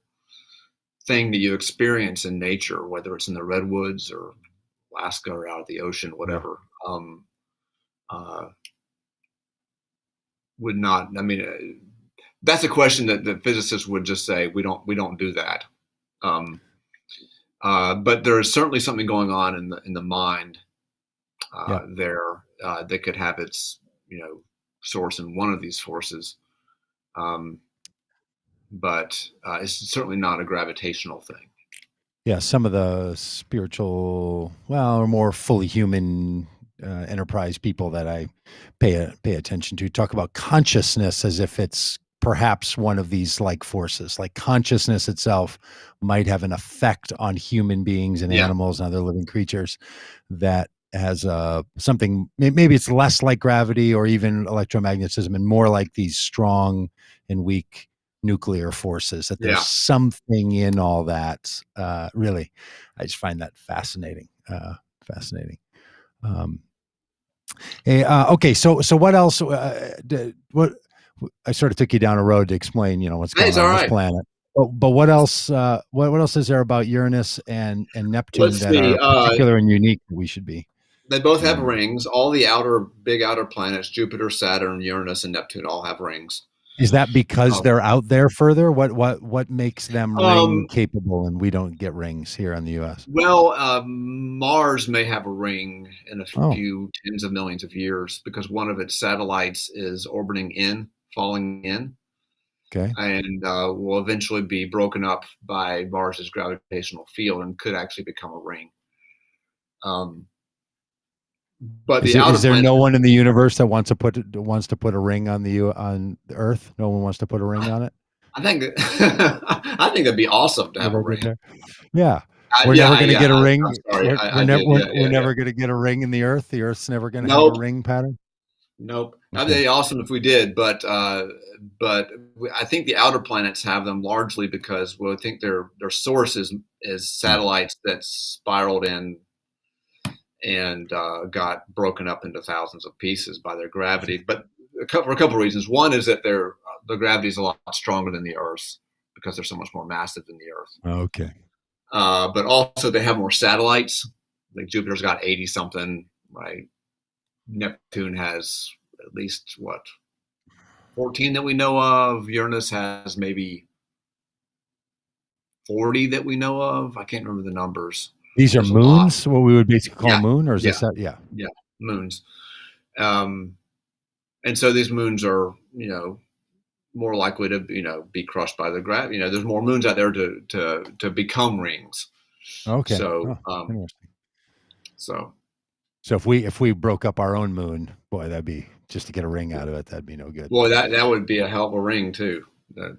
thing that you experience in nature, whether it's in the redwoods or Alaska or out at the ocean, whatever, would not. I mean, that's a question that the physicists would just say we don't do that. But there is certainly something going on in the mind there that could have its source in one of these forces, but it's certainly not a gravitational thing. Yeah, some of the spiritual, or more fully human enterprise people that I pay attention to talk about consciousness as if it's perhaps one of these like forces. Like consciousness itself might have an effect on human beings and animals and other living creatures that has something. Maybe it's less like gravity or even electromagnetism, and more like these strong and weak nuclear forces, that there's something in all that. Really, I just find that fascinating. Okay, so what else? What I sort of took you down a road to explain, what's going on this planet. But what else? What else is there about Uranus and Neptune that are particular and unique that we should be? They both have rings. All the big outer planets, Jupiter, Saturn, Uranus, and Neptune, all have rings. Is that because they're out there further? What makes them ring capable and we don't get rings here in the U.S.? Well, Mars may have a ring in a few tens of millions of years because one of its satellites is falling in. Okay. And will eventually be broken up by Mars's gravitational field and could actually become a ring. But is there no one in the universe that wants to put a ring on on Earth? No one wants to put a ring on it. I think that'd be awesome to have a ring. Yeah, we're never going to get a ring. We're never going to get a ring in the Earth. The Earth's never going to have a ring pattern. Nope. Okay. That'd be awesome if we did, but I think the outer planets have them largely because I think their source is satellites that spiraled in and got broken up into thousands of pieces by their gravity. But for a couple of reasons. One is that the gravity is a lot stronger than the Earth because they're so much more massive than the Earth. Okay. But also they have more satellites. Like Jupiter's got 80 something, right? Neptune has at least 14 that we know of. Uranus has maybe 40 that we know of. I can't remember the numbers. These are There's a lot. moons, what we would basically call a Yeah, moon, or is yeah, this? Yeah. yeah, moons. And so these moons are, more likely to, be crushed by the gravity. There's more moons out there to become rings. Okay. So, Oh, interesting. so So if we broke up our own moon, boy, that'd be just to get a ring out of it. That'd be no good. boy, that would be a hell of a ring too.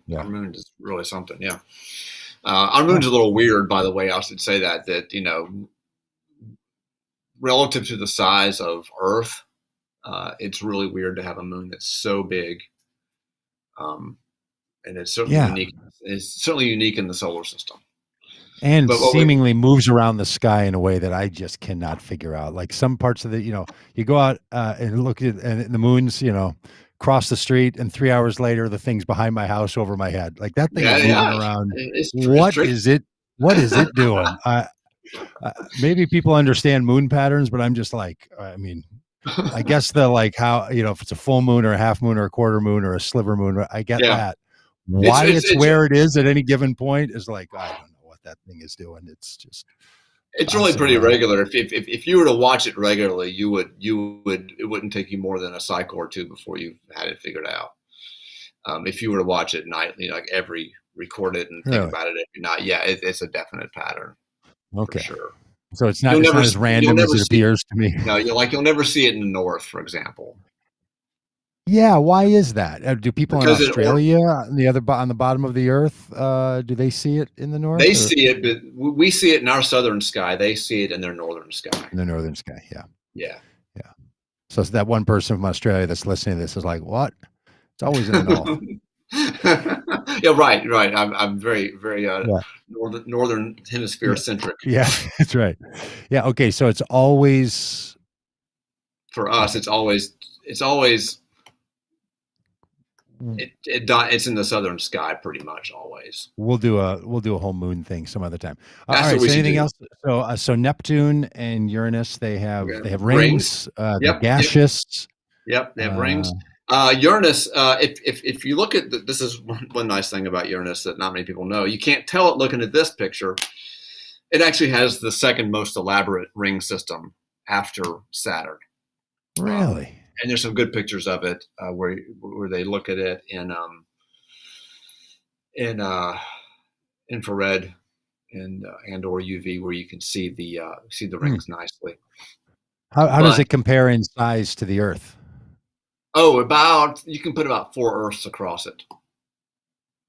Yeah. Our moon is really something. Yeah. Our moon's Oh, a little weird, by the way. I should say that relative to the size of Earth, it's really weird to have a moon that's so big. And it's certainly yeah. unique. It's certainly unique in the solar system. And But what we, seemingly moves around the sky in a way that I just cannot figure out. Like some parts of the, you go out and look at and the moon's, cross the street, and 3 hours later, the thing's behind my house over my head. Like that thing is moving yeah, around. it's What tricky. is it? What is it doing? Maybe people understand moon patterns, but I'm just like, I mean, I guess the like how, if it's a full moon or a half moon or a quarter moon or a sliver moon, I get Yeah, that. it's Why it's it's it's where it is at any given point is like, I don't know what that thing is doing. It's just it's really bouncing pretty around. regular. If you were to watch it regularly, you would it wouldn't take you more than a cycle or two before you had it figured out. If you were to watch it nightly, like record it and think Really? about it every night, yeah, it's a definite pattern for Okay. sure. So it's You'll not never as you'll random as never it see appears to me. no, you'll never see it in the north, for example, Yeah, why is that? Do people in because Australia on the bottom of the earth do they see it in the they north or see it, but we see it in our southern sky. They see it in their northern sky. in the northern sky? Yeah. Yeah. Yeah. So it's that one person from Australia that's listening to this is like, what? It's always in the north. Yeah, right. I'm very, very Yeah. northern hemisphere Yeah. centric. Yeah, that's right. Yeah. Okay. So it's always For us, okay. it's always it's in the southern sky pretty much always. We'll do a whole moon thing some other time. All That's right. what we So should anything do. else? So Neptune and Uranus, they have Okay. they have Rings. rings. They're Yep, yep, gaseous. yep. They have Uh, rings. Uranus. If you look at this is one nice thing about Uranus that not many people know. You can't tell it looking at this picture. It actually has the second most elaborate ring system after Saturn. really? And there's some good pictures of it where they look at it in infrared and or UV where you can see the Hmm. rings nicely. How does But it compare in size to the Earth? about you can put about 4 Earths across it.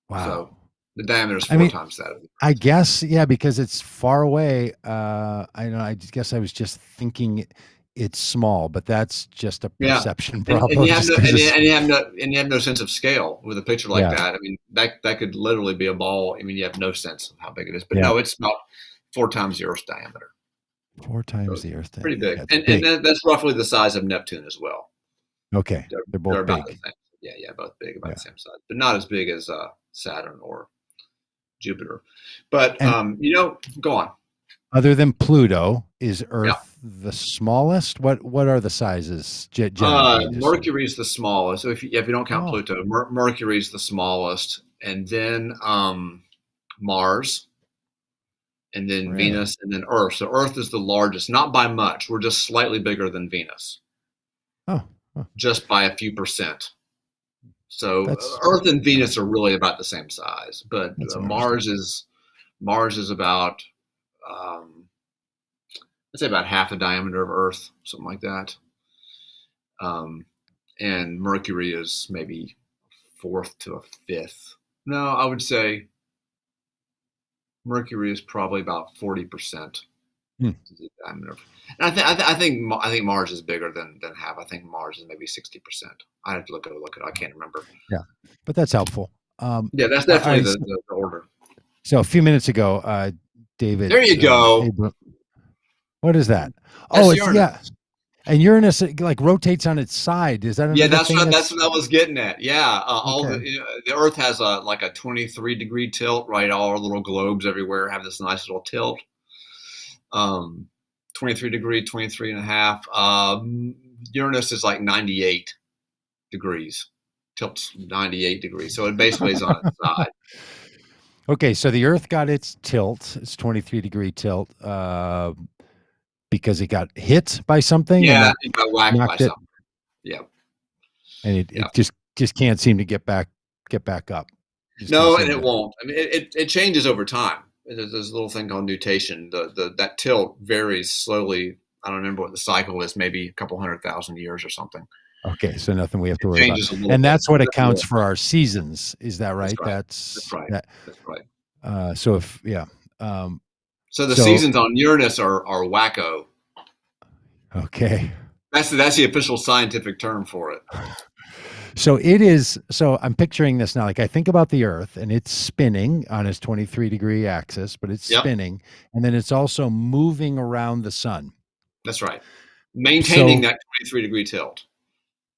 Wow. So the diameter is I four mean, times that of the I Earth. guess yeah, because it's far away. I know. I guess I was just thinking it's small, but that's just a Yeah, perception and problem. you have Just no because it's and you have no sense of scale with a picture like yeah, that. I mean that could literally be a ball. I mean you have no sense of how big it is. But yeah, no, it's about 4 times the Earth's diameter. four So times it's the Earth. pretty big, Yeah, it's and big. that's roughly the size of Neptune as well. Okay, They're, they're they're both about the big. same. Yeah, both big, about the Yeah, same size, but not as big as Saturn or Jupiter. But and go on. other than Pluto, is Yeah, Earth the smallest? What are the sizes generally? Just Mercury is the smallest. So if you don't count oh, Pluto, Mercury is the smallest, and then Mars, and then really? Venus, and then Earth. So Earth is the largest, not by much. We're just slightly bigger than Venus, Oh, oh, just by a few percent. So that's Earth and yeah, Venus are really about the same size, but that's interesting. Mars is about I'd say about half the diameter of Earth, something like that. Um, and Mercury is maybe fourth to a fifth. No, I would say Mercury is probably about 40% Hmm. the diameter. And I think Mars is bigger than half. I think Mars is maybe 60%. I have to look at it. I can't remember. Yeah, but that's helpful. Yeah, that's All definitely right. the order. So a few minutes ago, David There you go. Abram, what is that? Oh, That's it's yeah, Uranus. and Uranus like rotates on its side. Is that Yeah, another that's thing what that's that's what I was getting at. Yeah, all okay? the Earth has a 23-degree tilt, right? All our little globes everywhere have this nice little tilt. 23 degree, 23 and a half. Uranus is like 98 degrees, tilts 98 degrees. So it basically is on its side. Okay, so the Earth got its tilt, its 23-degree tilt, because it got hit by something and Yeah, that it got whacked by knocked it, something. Yeah, and it, yeah. it just can't seem to get back up. Just can't No, and seem it to. won't. I mean, it changes over time. There's a little thing called nutation. That tilt varies slowly. I don't remember what the cycle is. Maybe a couple 100,000 years or something. Okay, so nothing we have to It worry about, changes a little and bit. that's what That's accounts for our seasons. Is that right? right. That's That's right. that. That's right. So if yeah, um, So the so seasons on Uranus are wacko. okay. That's the official scientific term for it. So it is. So I'm picturing this now. Like I think about the Earth, and it's spinning on its 23-degree axis, but it's Yep, spinning, and then it's also moving around the sun. that's right. Maintaining So, that 23-degree tilt.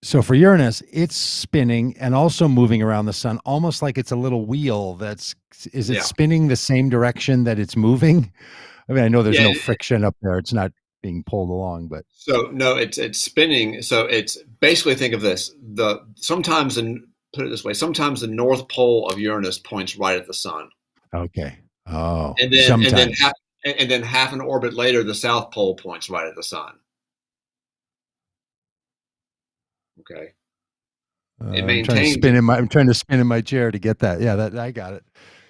so for Uranus, it's spinning and also moving around the sun, almost like it's a little wheel. That's is it Yeah, spinning the same direction that it's moving? I mean, I know there's yeah. no friction up there; it's not being pulled along, but So no, it's spinning. So it's basically, think of this: sometimes, and put it this way, sometimes the north pole of Uranus points right at the sun, okay. Oh, and sometimes. then half an orbit later, the south pole points right at the sun. Okay, it maintains. I'm trying to spin in my chair to get that. Yeah, that I got it.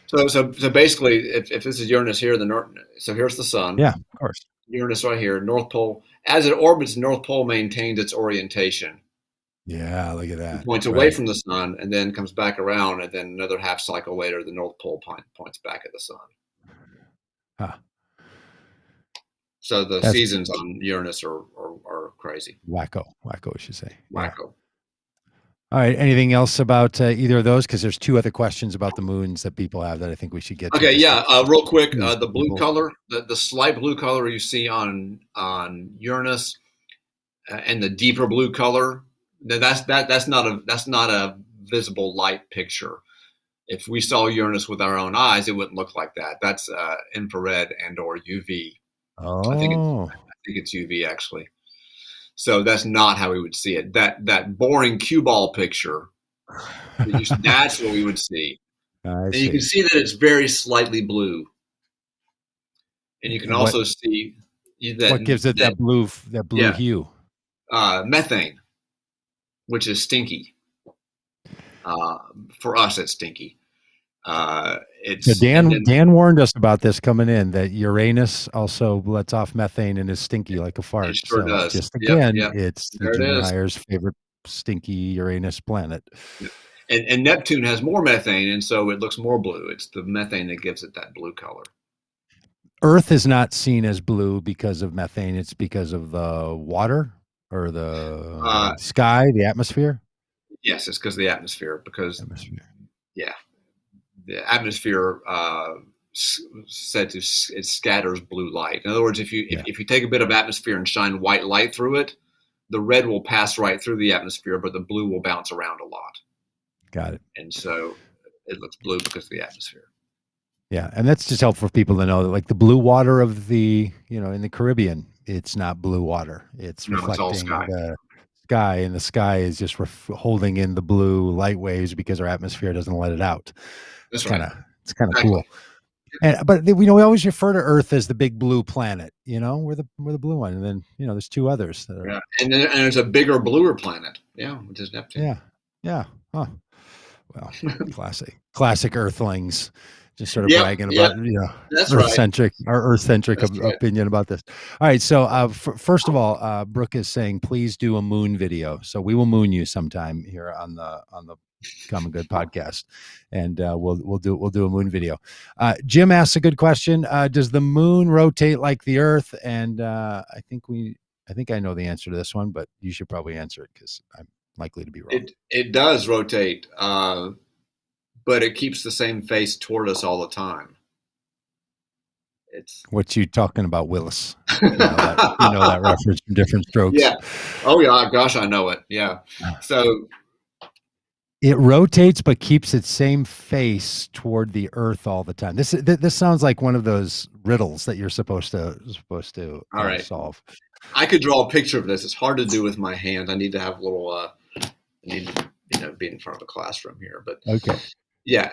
So basically, if this is Uranus here, the north. So here's the sun. Yeah, of course. Uranus right here, North Pole. As it orbits, the North Pole maintains its orientation. Yeah, look at It that. points away Right. from the sun and then comes back around, and then another half cycle later, the North Pole points back at the sun. Huh. So the That's seasons on Uranus are crazy. wacko. Wacko, I should say. Yeah. Wacko. All right. Anything else about either of those? Because there's two other questions about the moons that people have that I think we should get to. Okay, Just to yeah. Real quick, please the blue people. color, the slight blue color you see on Uranus, and the deeper blue color, that's not a visible light picture. If we saw Uranus with our own eyes, it wouldn't look like that. That's infrared and or UV. I think Oh, it's UV actually. So that's not how we would see it. That boring cue ball picture, that's what we would see. I And you can see. see that it's very slightly blue. And you can And what also see what gives it that that blue yeah, hue? methane, which is stinky. Uh, for us, it's stinky. So It's and then Dan warned us about this coming in that Uranus also lets off methane and is stinky like a it fart. sure So does. just Yep, again, yep. it's the There it junior is. hire's favorite stinky Uranus planet. And Neptune has more methane, and so it looks more blue. It's the methane that gives it that blue color. Earth is not seen as blue because of methane. It's because of the water or the Uh, sky, the atmosphere. yes, it's because of the atmosphere. Because Atmosphere. yeah, the atmosphere said to it scatters blue light. In other words, Yeah, if you take a bit of atmosphere and shine white light through it, the red will pass right through the atmosphere, but the blue will bounce around a lot, got it. and so it looks blue because of the atmosphere. Yeah, and that's just helpful for people to know that, like the blue water of the, in the Caribbean, it's not blue water. It's No, it's all reflecting sky. the sky, and the sky is just holding in the blue light waves because our atmosphere doesn't let it out. That's right. It's kind of Exactly. cool. And but we always refer to Earth as the big blue planet. We're the blue one, and then there's two others that are Yeah, and there's a bigger, bluer planet. Yeah, which is Neptune. yeah, yeah. Huh. Well, classic Earthlings, just sort of Yep, bragging yep. about That's right. our Earth-centric That's right. opinion about this. All right, so first of all, Brooke is saying please do a moon video. So we will moon you sometime here on the Common Good podcast, and we'll do a moon video. Jim asks a good question. Does the moon rotate like the Earth? And I think I know the answer to this one, but you should probably answer it because I'm likely to be wrong. It does rotate, but it keeps the same face toward us all the time. It's What you talking about, Willis? That reference from Different Strokes. yeah. Oh yeah, gosh, I know it. Yeah. So it rotates but keeps its same face toward the Earth all the time. This sounds like one of those riddles that you're supposed to all right. solve. I could draw a picture of this. It's hard to do with my hand. I need to have a little I need to be in front of a classroom here. But okay. Yeah.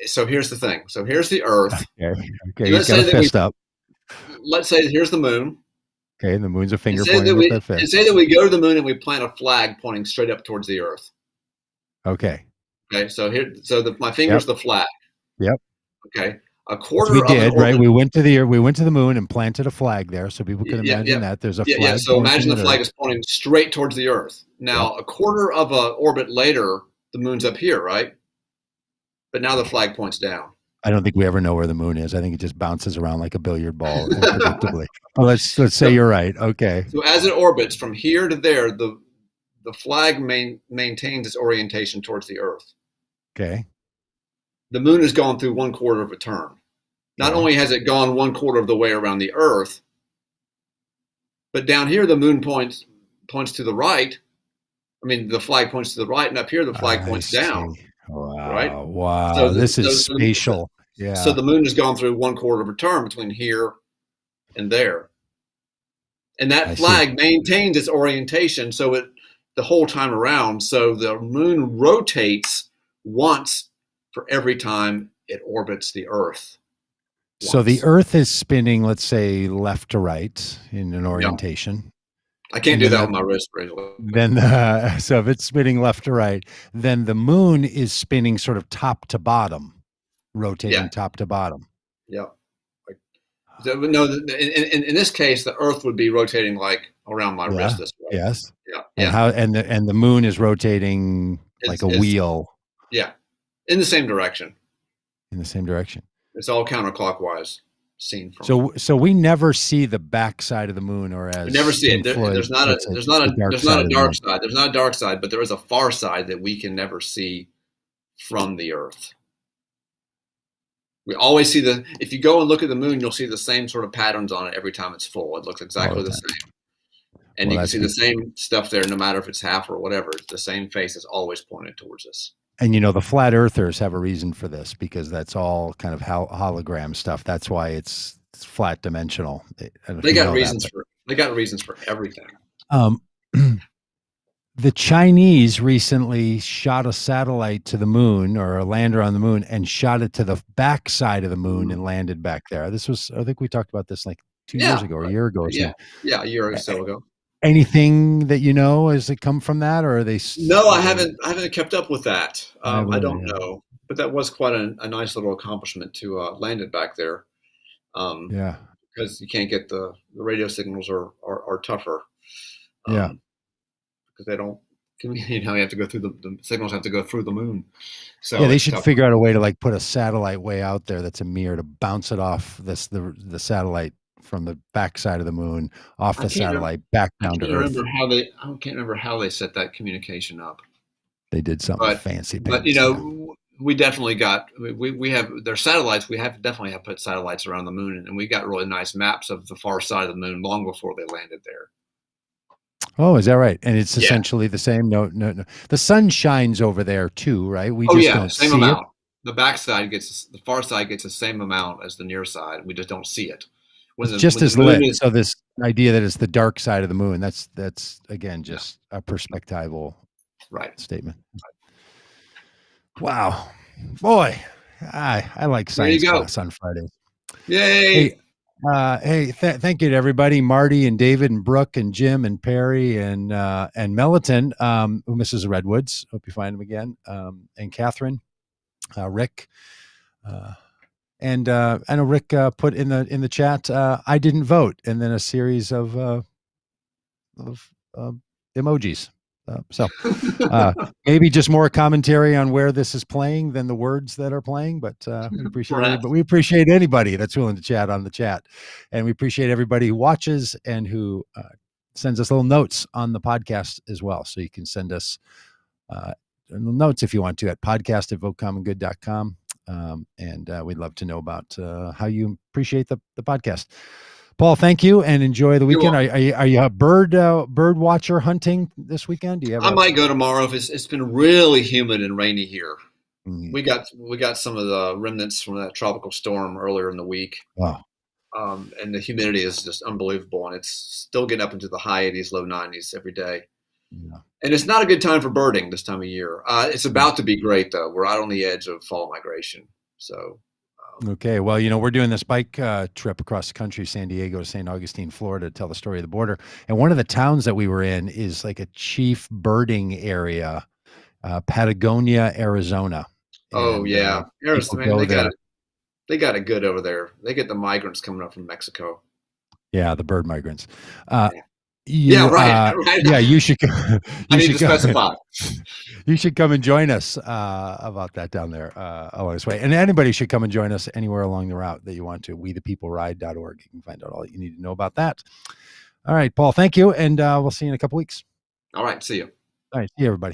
So here's the thing. So here's the Earth. Okay. He's got a fist up. Let's say here's the moon. Okay, and the moon's a And finger say pointing that at we the fist. and say that we go to the moon and we plant a flag pointing straight up towards the Earth. Okay. Okay. So my finger's the flag. Yep. Okay. A Which quarter we of an did, orbit. right? We went to the moon and planted a flag there, so people can imagine that there's a flag. So imagine the at flag Earth. is pointing straight towards the Earth. Now, a quarter of an orbit later, the moon's up here, right? But now the flag points down. I don't think we ever know where the moon is. I think it just bounces around like a billiard ball unpredictably. Well, let's say you're right. Okay. So as it orbits from here to there, the flag maintains its orientation towards the Earth. Okay. The moon has gone through 1/4 of a turn. Not only has it gone 1/4 of the way around the Earth, but down here the moon points to the right. I mean, the flag points to the right, and up here the flag points down. Wow. Right? Wow. This is spatial. Yeah. So the moon has gone through 1/4 of a turn between here and there. And that flag maintains its orientation the whole time around. So the moon rotates once for every time it orbits the Earth. So the Earth is spinning, let's say, left to right in an orientation. I can't do that with my wrist. So if it's spinning left to right, then the moon is spinning sort of top to bottom, rotating top to bottom. Yeah. No, in this case, the Earth would be rotating like around my wrist this way. Yes. Yeah. And the moon is rotating like a wheel. Yeah. In the same direction. It's all counterclockwise. Seen from. So we never see the back side of the moon, or as we never see it. There's not a dark side. There's not a dark side, but there is a far side that we can never see from the Earth. We always see if you go and look at the moon, you'll see the same sort of patterns on it every time it's full. It looks exactly the same. And you can see the same stuff there, no matter if it's half or whatever. It's the same face is always pointed towards us. And the flat earthers have a reason for this, because that's all kind of hologram stuff. That's why it's flat dimensional. They got reasons for everything. The Chinese recently shot a satellite to the moon, or a lander on the moon, and shot it to the back side of the moon and landed back there. I think we talked about this like 2 years ago or a year ago or so. Yeah, a year or so ago. Anything that has it come from that, or are they? No, I haven't kept up with that. I don't know, but that was quite a nice little accomplishment to land it back there. Because you can't get the radio signals are tougher. Because they don't. You have to go through the signals have to go through the moon. So they should figure out a way to like put a satellite way out there that's a mirror to bounce it off the satellite from the backside of the moon, off the satellite, back down to Earth. I can't remember how they set that communication up. They did something fancy. But we definitely we have their satellites. We definitely have put satellites around the moon, and we got really nice maps of the far side of the moon long before they landed there. Oh, is that right? And it's essentially the same. No. The sun shines over there too, right? We just don't same see amount. It. The far side gets the same amount as the near side. We just don't see it. It's just as lit. So this idea that it's the dark side of the moon, that's again just a perspectival statement. Wow, boy, I like science class on Fridays. Yay! Thank you to everybody, Marty and David and Brooke and Jim and Perry and Melton, who misses the Redwoods. Hope you find him again. And Catherine, Rick. And I know Rick put in the chat, I didn't vote, and then a series of emojis. So maybe just more commentary on where this is playing than the words that are playing. But we appreciate anybody that's willing to chat on the chat, and we appreciate everybody who watches and who sends us little notes on the podcast as well. So you can send us notes if you want to at podcast@votecommongood.com. And we'd love to know about how you appreciate the podcast. Paul, thank you, and enjoy the weekend. Are you a bird watcher hunting this weekend? I might go tomorrow if it's been really humid and rainy here. Mm-hmm. We got some of the remnants from that tropical storm earlier in the week. Wow. And the humidity is just unbelievable, and it's still getting up into the high 80s, low 90s every day. Yeah. And it's not a good time for birding this time of year. It's about to be great, though. We're out on the edge of fall migration. So, Okay. Well, we're doing this bike trip across the country, San Diego to St. Augustine, Florida, to tell the story of the border. And one of the towns that we were in is like a chief birding area, Patagonia, Arizona. oh And yeah, people man, go there. they got it good over there. They get the migrants coming up from Mexico. Yeah, the bird migrants. Yeah. Yeah, right. Yeah, you should. I need to specify. You should come and join us about that down there along this way. And anybody should come and join us anywhere along the route that you want to. WeThePeopleRide.org. You can find out all you need to know about that. All right, Paul, thank you. And we'll see you in a couple weeks. All right. See you. All right. See you, everybody.